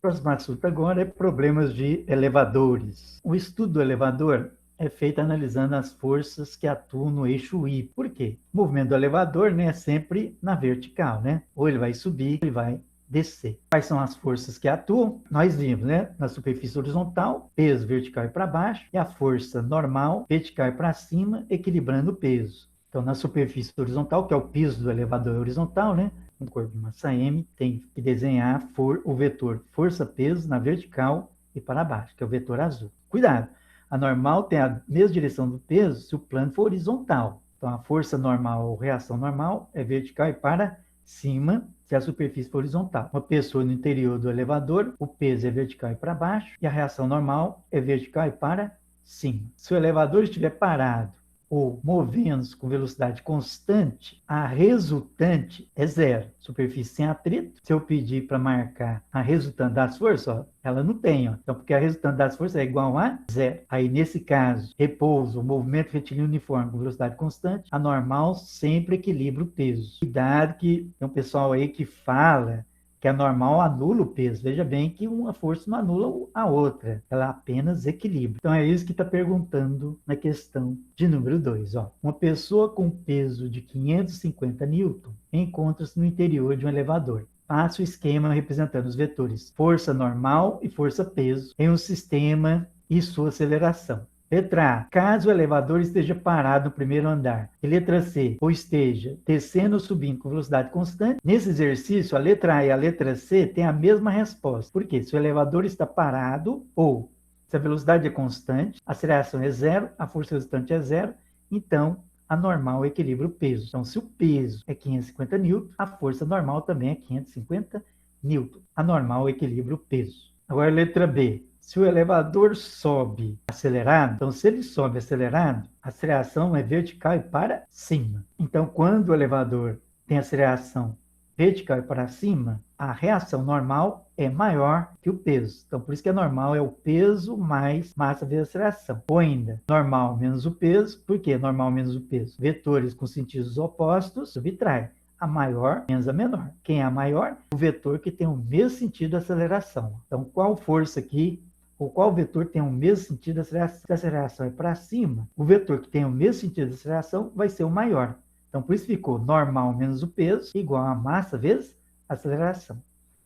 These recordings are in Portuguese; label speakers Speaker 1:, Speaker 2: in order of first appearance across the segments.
Speaker 1: O próximo assunto agora é problemas de elevadores. O estudo do elevador é feito analisando as forças que atuam no eixo Y. Por quê? O movimento do elevador, né, é sempre na vertical, né? Ou ele vai subir, ou ele vai descer. Quais são as forças que atuam? Nós vimos, né? Na superfície horizontal, peso vertical e para baixo, e a força normal, vertical e para cima, equilibrando o peso. Então, na superfície horizontal, que é o piso do elevador horizontal, né? Um corpo de massa M, tem que desenhar o vetor força-peso na vertical e para baixo, que é o vetor azul. Cuidado! A normal tem a mesma direção do peso se o plano for horizontal. Então, a força normal ou reação normal é vertical e para cima, se a superfície for horizontal. Uma pessoa no interior do elevador, o peso é vertical e para baixo, e a reação normal é vertical e para cima. Se o elevador estiver parado ou movendo-se com velocidade constante, a resultante é zero. Superfície sem atrito. Se eu pedir para marcar a resultante das forças, ó, ela não tem. Ó. Então, porque a resultante das forças é igual a zero. Aí, nesse caso, repouso, movimento retilíneo uniforme com velocidade constante, a normal sempre equilibra o peso. Cuidado que tem um pessoal aí que fala que a normal anula o peso. Veja bem que uma força não anula a outra, ela apenas equilibra. Então é isso que está perguntando na questão de número 2. Uma pessoa com peso de 550 newton encontra-se no interior de um elevador. Faça o esquema representando os vetores força normal e força peso em um sistema e sua aceleração. Letra A, caso o elevador esteja parado no primeiro andar. E letra C, ou esteja descendo ou subindo com velocidade constante. Nesse exercício, a letra A e a letra C têm a mesma resposta. Por quê? Se o elevador está parado ou se a velocidade é constante, a aceleração é zero, a força resultante é zero, então a normal equilibra o peso. Então, se o peso é 550 newton, a força normal também é 550 newton. A normal equilibra o peso. Agora, letra B. Se o elevador sobe acelerado, então se ele sobe acelerado, a aceleração é vertical e para cima. Então, quando o elevador tem aceleração vertical e para cima, a reação normal é maior que o peso. Então, por isso que a normal é o peso mais massa vezes aceleração. Ou ainda, normal menos o peso. Por que normal menos o peso? Vetores com sentidos opostos subtraem. A maior menos a menor. Quem é a maior? O vetor que tem o mesmo sentido de aceleração. Então, qual força aqui ou qual vetor tem o mesmo sentido de aceleração? Se a aceleração é para cima, o vetor que tem o mesmo sentido de aceleração vai ser o maior. Então, por isso ficou normal menos o peso igual a massa vezes a aceleração.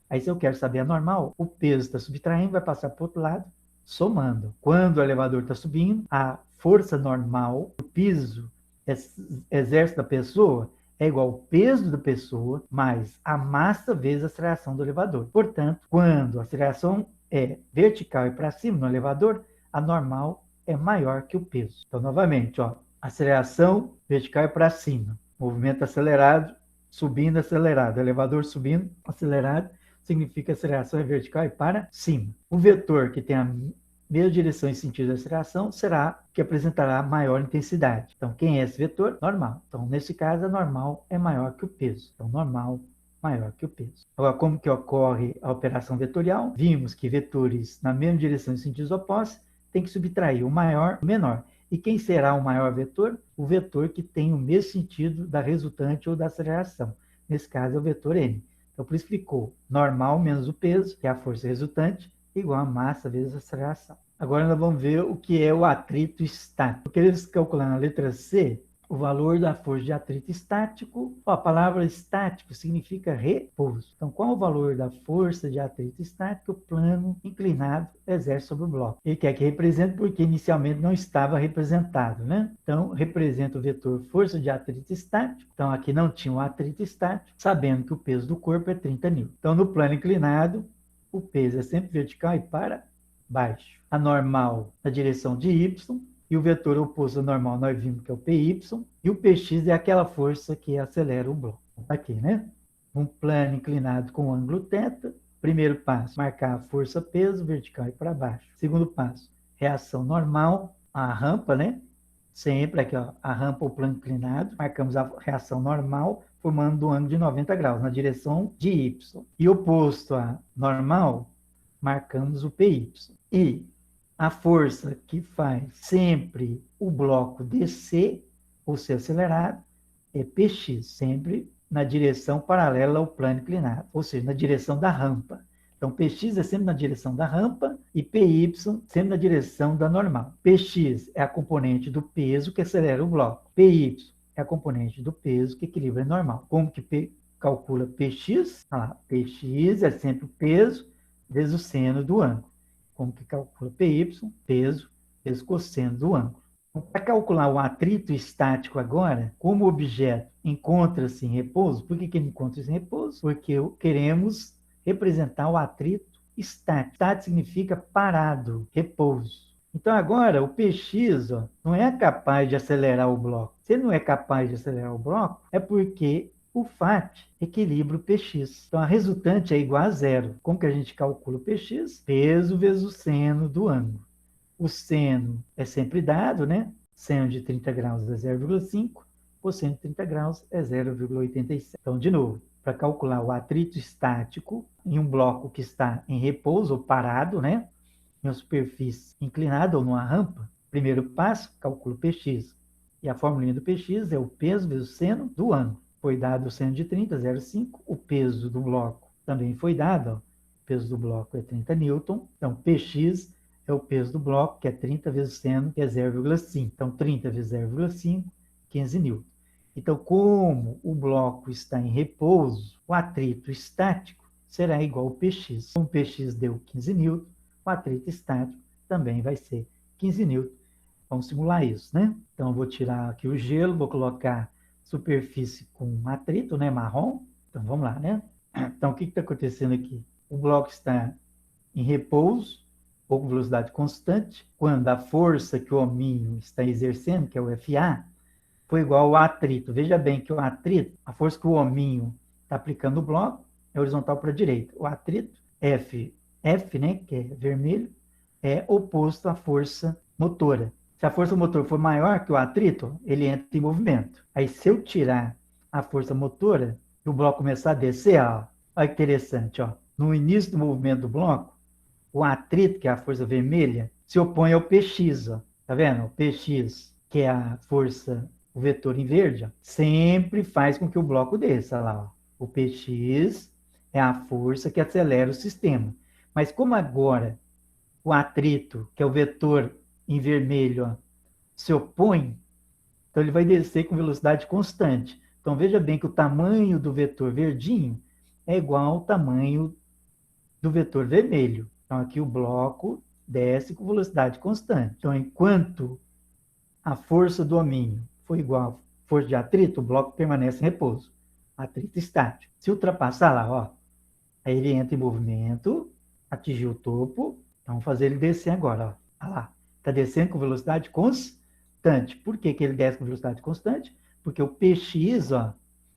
Speaker 1: Aí, se eu quero saber a normal, o peso está subtraindo, vai passar para o outro lado, somando. Quando o elevador está subindo, a força normal, o piso exerce da pessoa, é igual ao peso da pessoa mais a massa vezes a aceleração do elevador. Portanto, quando a aceleração é vertical e para cima no elevador, a normal é maior que o peso. Então, novamente, aceleração vertical e para cima. Movimento acelerado, subindo, acelerado. Elevador subindo, acelerado, significa que a aceleração é vertical e para cima. O vetor que tem a mesma direção e sentido de aceleração será que apresentará maior intensidade. Então, quem é esse vetor? Normal. Então, nesse caso, a normal é maior que o peso. Então, normal maior que o peso. Agora, como que ocorre a operação vetorial? Vimos que vetores na mesma direção e sentidos opostos têm que subtrair o maior do menor. E quem será o maior vetor? O vetor que tem o mesmo sentido da resultante ou da aceleração. Nesse caso, é o vetor n. Então, por isso ficou normal menos o peso, que é a força resultante, igual a massa vezes a aceleração. Agora nós vamos ver o que é o atrito estático. Queremos calcular na letra C o valor da força de atrito estático. A palavra estático significa repouso. Então, qual o valor da força de atrito estático o plano inclinado exerce sobre o bloco? Ele quer que represente porque inicialmente não estava representado, né? Então, representa o vetor força de atrito estático. Então, aqui não tinha o atrito estático, sabendo que o peso do corpo é 30 newton. Então, no plano inclinado, o peso é sempre vertical e para baixo. A normal na direção de y, e o vetor oposto ao normal nós vimos que é o PY, e o PX é aquela força que acelera o bloco. Aqui, né? Um plano inclinado com ângulo θ. Primeiro passo, marcar a força-peso vertical e para baixo. Segundo passo, reação normal, a rampa, né? Sempre aqui, a rampa ou plano inclinado, marcamos a reação normal, formando um ângulo de 90 graus, na direção de Y. E oposto a normal, marcamos o PY. E a força que faz sempre o bloco descer ou ser acelerado é PX, sempre na direção paralela ao plano inclinado, ou seja, na direção da rampa. Então, Px é sempre na direção da rampa e Py sempre na direção da normal. Px é a componente do peso que acelera o bloco. Py é a componente do peso que equilibra a normal. Como que calcula Px? Px é sempre o peso vezes o seno do ângulo. Como que calcula Py? Peso vezes cosseno do ângulo. Para calcular o atrito estático agora, como o objeto encontra-se em repouso, por que ele encontra-se em repouso? Porque queremos representar o atrito estático. Estático significa parado, repouso. Então agora o Px não é capaz de acelerar o bloco. Se ele não é capaz de acelerar o bloco, é porque o Φ equilibra o Px. Então a resultante é igual a zero. Como que a gente calcula o Px? Peso vezes o seno do ângulo. O seno é sempre dado, né? Seno de 30 graus é 0,5, cosseno de 30 graus é 0,87. Então, de novo, para calcular o atrito estático em um bloco que está em repouso ou parado, né? Em uma superfície inclinada ou numa rampa, primeiro passo, calculo o Px. E a formulinha do Px é o peso vezes o seno do ângulo. Foi dado o seno de 30, 0,5. O peso do bloco também foi dado. Ó. O peso do bloco é 30 newton. Então, Px é o peso do bloco, que é 30 vezes o seno, que é 0,5. Então, 30 vezes 0,5, 15 newton. Então, como o bloco está em repouso, o atrito estático será igual ao Px. Como o Px deu 15 newton, o atrito estático também vai ser 15 newton. Vamos simular isso, né? Então, eu vou tirar aqui o gelo, vou colocar superfície com atrito, né, marrom. Então, vamos lá, né? Então, o que está acontecendo aqui? O bloco está em repouso, ou com velocidade constante, quando a força que o hominho está exercendo, que é o FA, foi igual ao atrito. Veja bem que o atrito, a força que o hominho está aplicando no bloco, é horizontal para a direita. O atrito, F, né, que é vermelho, é oposto à força motora. Se a força motora for maior que o atrito, ele entra em movimento. Aí, se eu tirar a força motora e o bloco começar a descer, ó, olha que interessante, ó. No início do movimento do bloco, o atrito, que é a força vermelha, se opõe ao Px, ó. Tá vendo? O Px, que é a força, o vetor em verde, ó, sempre faz com que o bloco desça lá, ó. O Px é a força que acelera o sistema. Mas como agora o atrito, que é o vetor em vermelho, ó, se opõe, então ele vai descer com velocidade constante. Então veja bem que o tamanho do vetor verdinho é igual ao tamanho do vetor vermelho. Então, aqui o bloco desce com velocidade constante. Então, enquanto a força do hominho for igual à força de atrito, o bloco permanece em repouso. Atrito estático. Se ultrapassar lá, ó, aí ele entra em movimento, atingiu o topo. Então, vamos fazer ele descer agora. Ó. Olha lá. Está descendo com velocidade constante. Por que ele desce com velocidade constante? Porque o Px, ó,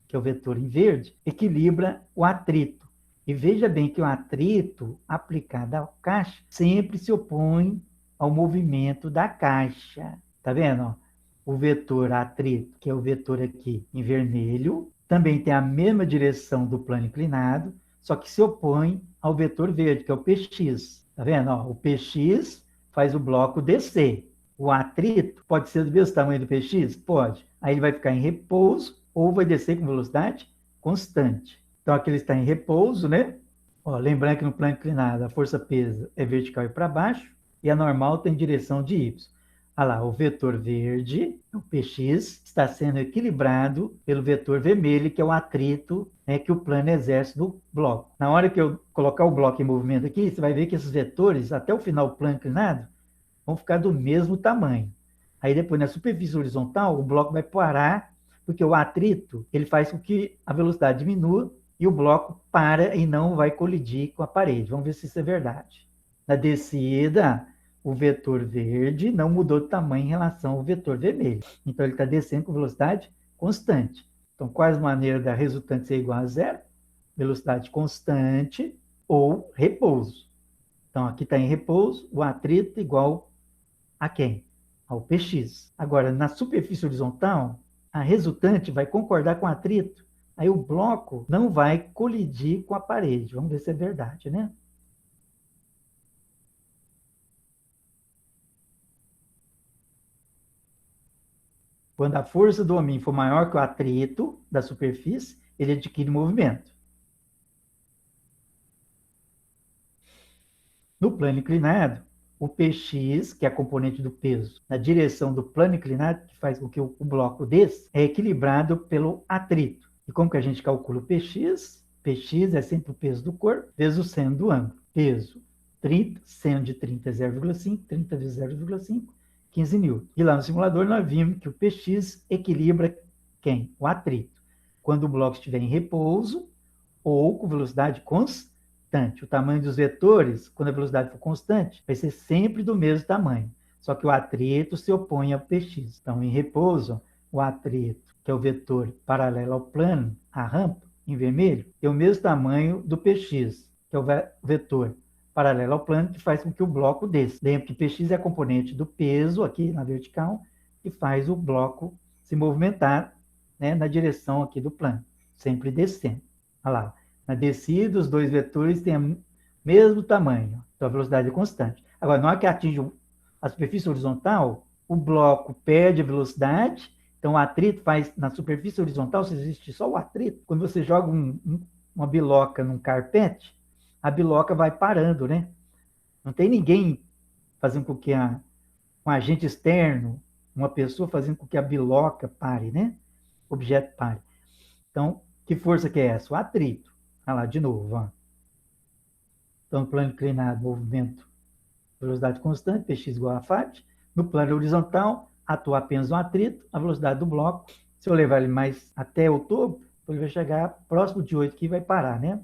Speaker 1: que é o vetor em verde, equilibra o atrito. E veja bem que o atrito aplicado à caixa sempre se opõe ao movimento da caixa. Tá vendo? Ó? O vetor atrito, que é o vetor aqui em vermelho, também tem a mesma direção do plano inclinado, só que se opõe ao vetor verde, que é o Px. Tá vendo? Ó? O Px faz o bloco descer. O atrito pode ser do mesmo tamanho do Px? Pode. Aí ele vai ficar em repouso ou vai descer com velocidade constante. Então, aqui ele está em repouso, né? Ó, lembrando que no plano inclinado a força peso é vertical e para baixo, e a normal tem direção de y. Olha lá, o vetor verde, o Px, está sendo equilibrado pelo vetor vermelho, que é o atrito, né, que o plano exerce no bloco. Na hora que eu colocar o bloco em movimento aqui, você vai ver que esses vetores, até o final do plano inclinado, vão ficar do mesmo tamanho. Aí depois, na superfície horizontal, o bloco vai parar, porque o atrito ele faz com que a velocidade diminua e o bloco para e não vai colidir com a parede. Vamos ver se isso é verdade. Na descida, o vetor verde não mudou de tamanho em relação ao vetor vermelho. Então, ele está descendo com velocidade constante. Então, quais maneiras da resultante ser igual a zero? Velocidade constante ou repouso. Então, aqui está em repouso, o atrito igual a quem? Ao Px. Agora, na superfície horizontal, a resultante vai concordar com o atrito. Aí o bloco não vai colidir com a parede. Vamos ver se é verdade, né? Quando a força do hominho for maior que o atrito da superfície, ele adquire movimento. No plano inclinado, o Px, que é a componente do peso, na direção do plano inclinado, que faz com que o bloco desça, é equilibrado pelo atrito. E como que a gente calcula o Px? Px é sempre o peso do corpo, vezes o seno do ângulo. Peso 30, seno de 30 é 0,5, 30 vezes 0,5, 15 newton. E lá no simulador nós vimos que o Px equilibra quem? O atrito. Quando o bloco estiver em repouso ou com velocidade constante. O tamanho dos vetores, quando a velocidade for constante, vai ser sempre do mesmo tamanho. Só que o atrito se opõe ao Px. Então, em repouso, o atrito, que é o vetor paralelo ao plano, a rampa, em vermelho, tem o mesmo tamanho do Px, que é o vetor paralelo ao plano, que faz com que o bloco desça. Lembra que Px é a componente do peso, aqui na vertical, que faz o bloco se movimentar, né, na direção aqui do plano, sempre descendo. Olha lá, na descida, os dois vetores têm o mesmo tamanho, então a velocidade é constante. Agora, na hora que atinge a superfície horizontal, o bloco perde a velocidade, então o atrito faz, na superfície horizontal, se existe só o atrito, quando você joga uma biloca num carpete, a biloca vai parando, né? Não tem ninguém fazendo com que um agente externo, uma pessoa fazendo com que a biloca pare, né? O objeto pare. Então, que força que é essa? O atrito. Olha lá, de novo. Ó. Então, no plano inclinado, movimento, velocidade constante, Px igual a Fat. No plano horizontal, atua apenas um atrito, a velocidade do bloco. Se eu levar ele mais até o topo, ele vai chegar próximo de 8 aqui e vai parar, né?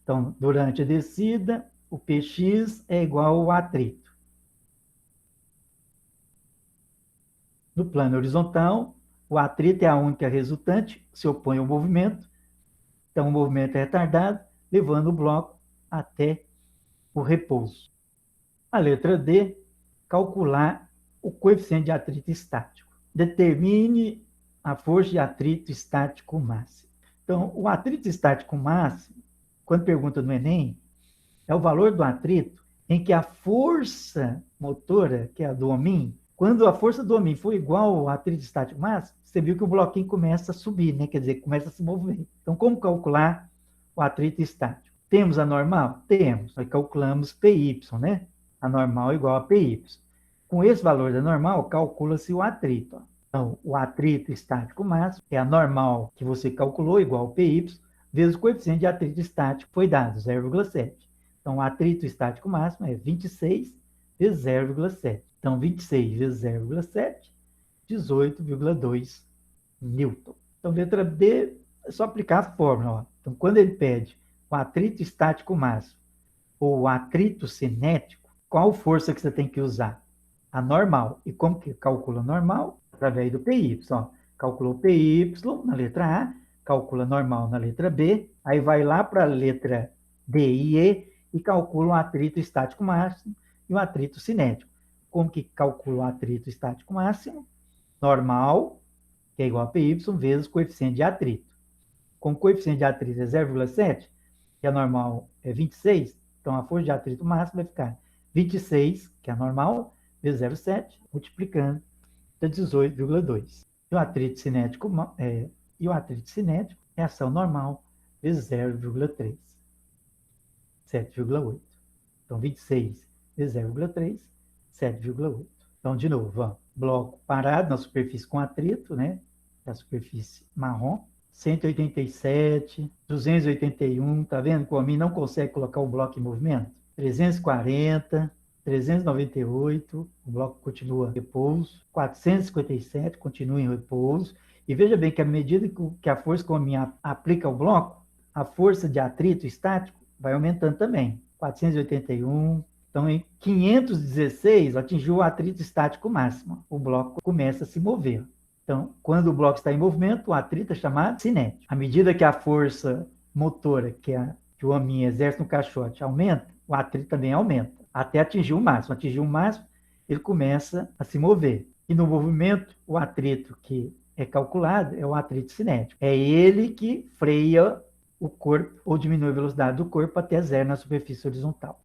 Speaker 1: Então, durante a descida, o Px é igual ao atrito. No plano horizontal, o atrito é a única resultante, se opõe ao movimento. Então, o movimento é retardado, levando o bloco até o repouso. A letra D, calcular o coeficiente de atrito estático. Determine a força de atrito estático máximo. Então, o atrito estático máximo, quando pergunta no Enem, é o valor do atrito em que a força motora, que é a do homem, quando a força do homem for igual ao atrito estático máximo, você viu que o bloquinho começa a subir, né? Quer dizer, começa a se mover. Então, como calcular o atrito estático? Temos a normal? Temos. Nós calculamos PY, né? A normal é igual a PY. Com esse valor da normal, calcula-se o atrito. Ó. Então, o atrito estático máximo é a normal que você calculou, igual a PY, vezes o coeficiente de atrito estático foi dado, 0,7. Então, o atrito estático máximo é 26 vezes 0,7. Então, 26 vezes 0,7, 18,2 newton. Então, letra B, é só aplicar a fórmula. Ó. Então, quando ele pede o atrito estático máximo ou o atrito cinético, qual força que você tem que usar? A normal. E como que calcula a normal? Através do PY. Ó. Calculou PY na letra A, calcula normal na letra B, aí vai lá para a letra D e E calcula o atrito estático máximo e o atrito cinético. Como que calcula o atrito estático máximo? Normal, que é igual a PY, vezes o coeficiente de atrito. Como o coeficiente de atrito é 0,7, que a normal é 26, então a força de atrito máximo vai ficar 26, que é a normal, vezes 0,7, multiplicando, dá 18,2. E o atrito cinético é ação normal, vezes 0,3. 7,8. Então, 26 vezes 0,3, 7,8. Então, de novo, ó, bloco parado na superfície com atrito, né? A superfície marrom. 187, 281, tá vendo que o homem não consegue colocar o bloco em movimento? 340, 398, o bloco continua em repouso. 457, continua em repouso. E veja bem que à medida que a força que o homem aplica ao bloco, a força de atrito estático vai aumentando também. 481. Então, em 516, atingiu o atrito estático máximo. O bloco começa a se mover. Então, quando o bloco está em movimento, o atrito é chamado cinético. À medida que a força motora que o homem exerce no caixote aumenta, o atrito também aumenta, até atingir o máximo. Atingir o máximo, ele começa a se mover. E no movimento, o atrito que é calculado é o atrito cinético. É ele que freia o corpo ou diminui a velocidade do corpo até zero na superfície horizontal.